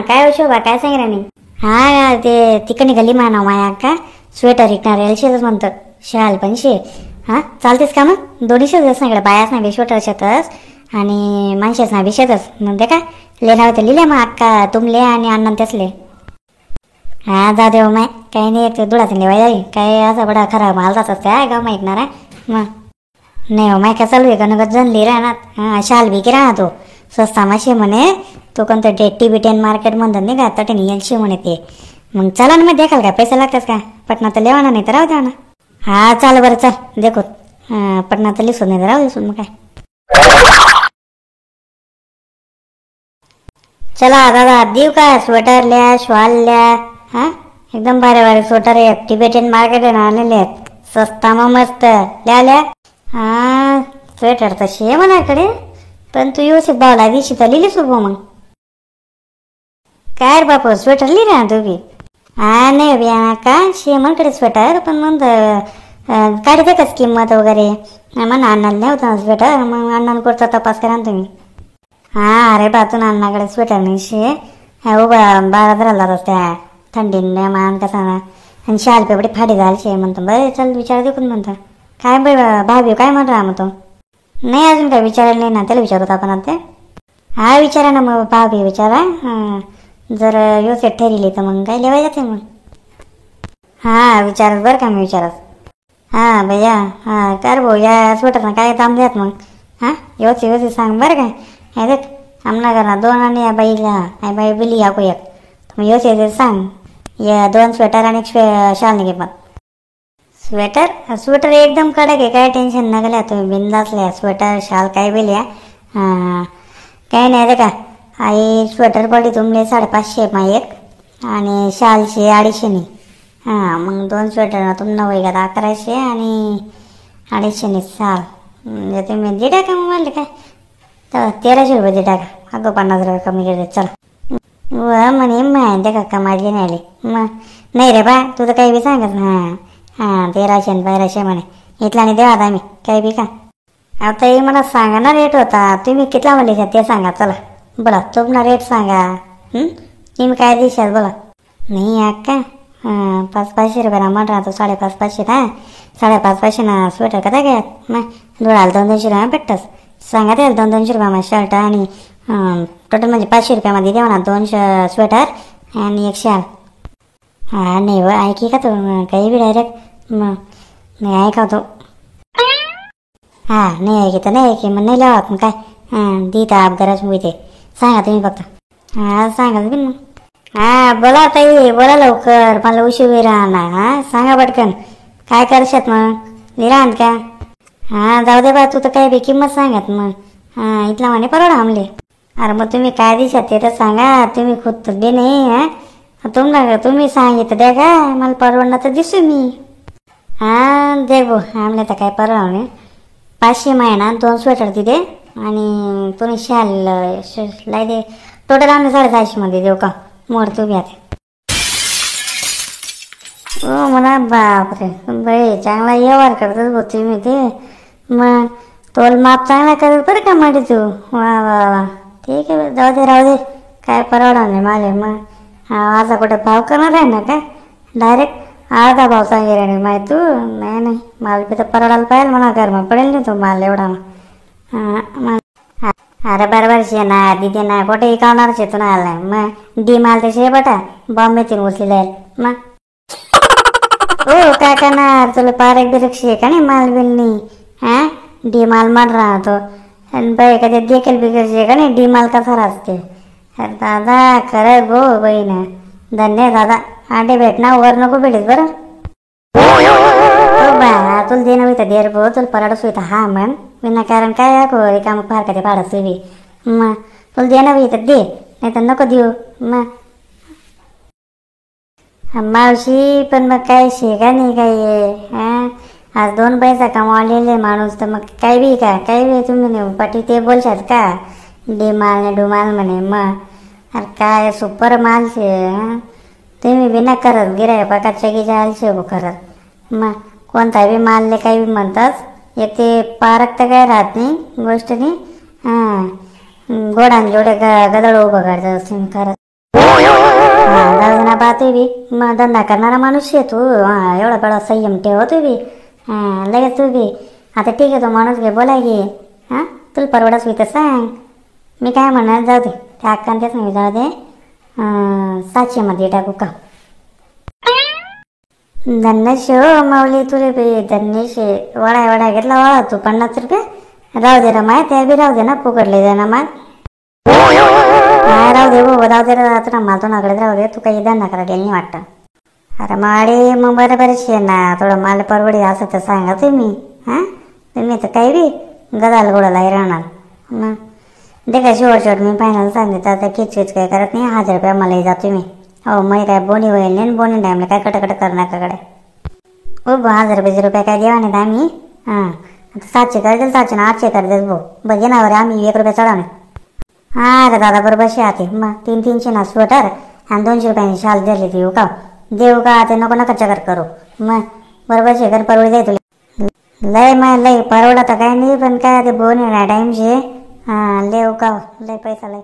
काय हो शोभा, काय सांग राणी? हा ते तिकडे गली मानव माया का स्वेटर विकणार एलशेच म्हणतं, शाल पण शे. हा चालतेस का मग? दोन्ही शेतच नाही, बायाच नाही स्वेटर शेतच आणि माणसेच नाही शेतच म्हणते का लेणार तर लिहिले मग अक्का तुमले आणि अण्णा त्यासले. हा जा देव माय काही नाही, एक दुधाचं लेवाय काय असा बडा खराब माल जातात त्या गाव माहीत ना मग नाही हो माय काय चालू आहे का नगद जनली राहणार. हां शाल बी की राहा तो स्वस्ता माशे म्हणे, तो कोणतं टिबिटेन मार्केट म्हणतात नाही का तटे येलशे म्हणे ते. मग चला ना मग देखाल का, पैसे लागतात का? पटना तर लेवाना नाही तर राहू द्या ना. हा चाल बरं चल देखो, पटना तर लिसून नाही तर राहू दिसून मग काय. चला दादा देऊ का स्वेटर ल्या शॉल ल्या? हा एकदम बारे बारे स्वेटर आहे, टिबेटियन मार्केट आहे ना आणलेले आहेत स्वस्ता मग मस्त ल्या. हा स्वेटर तशी आहे मनाकडे, पण तू येऊ भाव लागली तर लिहिलीच उभं मग काय रे बापू स्वेटर लिहि ना तू बी. हा नाही बिया का शे मनकडे स्वेटर पण मग काढते का किंमत वगैरे म्हणा अण्णाला नाही होता स्वेटर, मग अण्णाला पुढचा तपास करा ना तुम्ही. हा अरे बातून अण्णाकडे स्वेटर नाही शे, हो बारा राहिला त्या थंडीने मान कसा ना आणि शाल पेपडे फाडी झालशे म्हणतो. बरं चल विचार देखून म्हणतो काय भाभी काय म्हण राहा मग तो. नाही अजून काय विचारायला नाही ना, त्याला विचारत आपण आता. हा विचारा ना मग भाभी विचारा, जर व्यवस्थित ठरली तर मग काय लेवा जाते मग. हा विचारत बरं का मी विचारत. हा भैया हा कर भाऊ या स्वेटरना काय दाम द्यात मग. हा व्यवस्थित व्यवस्थित सांग बरं काय. हे देख आमना घरना दोन आणि या बाईला आई बाई बिली या को एक मग व्यवस्थित सांग. या दोन स्वेटर आणि शाल निघे मग. स्वेटर स्वेटर एकदम कडक आहे, काय टेन्शन न गेल्या तुम्ही बिंदासल्या स्वेटर शाल काय बिल्या. हां काही नाही रे का आई स्वेटर पडली तुमले 550 मा एक आणि शालशे 250. हां मग दोन स्वेटर तुम्हाला वय का 1100 आणि 250 शाल म्हणजे तुम्ही दे टाका मग म्हणले काय तर 1300 रुपये दे टाका. अगं 50 रुपये कमी केले चला. व म्हणे माहिती का कमाली नाही आली मग नाही रे बा तू तर काही बी सांगत ना. हां 1300 आणि 1200 म्हणे इथला नाही देवा आम्ही काही बी का. आता हे मला सांगा ना रेट होता, तुम्ही कितला म्हणले ते सांगा चला. बोला तुम्हाला रेट सांगा. तुम्ही काय देशाल बोला. नाही अक्का 500-500 रुपये म्हण राहतो 550-500 ना 550-500 ना स्वेटर कदा घ्या मग धुळाला 200-200 रुपये भेटतस. सांगा त्याला 200-200 रुपये शर्ट आणि टोटल म्हणजे 500 रुपयामध्ये द्या म्हणा 2 स्वेटर आणि एक शाल. हा नाही व ऐकी का तू काही बी डायरेक्ट मग नाही ऐका तो. हा नाही ऐकी तर नाही ऐकी मग नाही लावत मग काय. हां देता अपघाराच मिळते सांगा तुम्ही फक्त. हा सांगा तुम्ही मग. हा बोला ताई बोला लवकर मला उशीर राहणार. हा सांगा पटकन काय करशात मग निरांत का. हा जाऊ दे बा तू तर काही बी किंमत सांगत मग. हां इथला म्हणे परवडा आमले. अरे मग तुम्ही काय दिशात ते तर सांगा, तुम्ही खुद बी नाही. हां तुम्ही सांगितलं द्या का मला परवडणार तर दिसू मी. हां दे गो आमले तर काय परवडणार नाही. 500 महिना 2 स्वेटर तिथे आणि तुम्ही शाल लाई दे टोटल आमले 450 मध्ये देऊ का मोड तुम्ही आता. हो म्हणा बापरे बाई चांगला व्यवहार करतच होती मी ते मग तोल माप चांगला करत बरं का मध्ये तू. वा वा वा ठीक आहे जाऊ दे राहू दे काय परवडा नाही माझे मग. हा असा कुठे भाव करणार आहे ना काय डायरेक्ट अर्धा भाव सांगेल नाही माहीत तू. नाही माल बी तर परवडायला पाहिजे म्हणा कर मग पडेल नाही तो माल एवढा मग. अरे बरोबर शे ना दिदी ना कुठे विकावणार शे तुला आला मग डी माल तसे बटा बॉम्बे तीन उचली जाईल मग. हो काय करणार तुला पारक बिरक्षी का नाही माल बिल नाही. हा डी माल मार राहतो आणि बाई कधी देखील बिघडचे का नाही डी माल कसा राहते. अरे दादा खरंच गो बहीण धन्य दादा आंडे भेटना वर नको भेटेस बरं. हो बा तुला दे नव्हे तर देर भो तुला पराडस होता हा म्हण विनाकारण काय काम फार का ते पाडस बी मग तुला दे नव्हे तर दे नाही तर नको देऊ मग. मावशी पण मग काय शेगा नाही काय. हां आज 2 पैसा कमावलेले माणूस तर मग काय बी का काही बी तुम्ही पाठी ते बोलशात का डिमाल ने डुमाल म्हणे मग. अरे काय सुपर माल शे तुम्ही बिना करत गिराय पाकाच्या की जाल शे गो खरंच मग कोणता बी मालले काही बी म्हणतात एक ते पारक तर काय राहत नाही गोष्ट नाही. हां गोडान जोडे गदळ उभं करतात तुम्ही खरंच. जाऊ ना बा तू बी मग धंदा करणारा माणूस आहे तू. एवढा बडा संयम ठेव तू बी. लगेच तू बी आता ठीक आहे तो माणूस घे बोलाय घे. तुला परवडाच होई तर सांग. मी काय म्हणणार जाऊ दे त्या अक्कान तेच नाही जाऊ दे. 700 टाकू का. धन्यश हो माऊली तुले बी धन्यश. वडा घेतला वडा तू 50 रुपये. राहू दे रमाय त्या बी राहू दे ना फुकडले जा ना माल. राहू दे हो राहू दे राहतो माल तो नाकडे राहू दे. तू काही धंदा करायला नाही वाटतं. अरे माडे मग बरोबरच आहे ना. थोडं माल परवडी असं तर सांगा तुम्ही. तुम्ही तर काही बी गदाल गोडाला राहणार मग. दे काय शेवट मी फायनल सांगितलं तर किचकिच काय करत नाही. 1000 रुपये मला जा तुम्ही. हो मग काय बोनी होईल नाही बोनी टाईमला काय कटकट करणार काकडे. हो 1000 रुपये काय देवा नाही आम्ही. 700 कर देईल 700 800 कर देस भाऊ. बघ येणार आम्ही 1 रुपया चढवणे. अरे दादा बरोबर आते मग 300 ना स्वेटर आणि 200 रुपयांनी शाल दिली देऊ का. देऊ का ते नको नका चकर करू मग बरोबर शेकर परवडी जाय तुला. लय मग लय परवडा तर काय नाही पण काय ते बोनी टाईमचे. लेव का लय पैसा लय.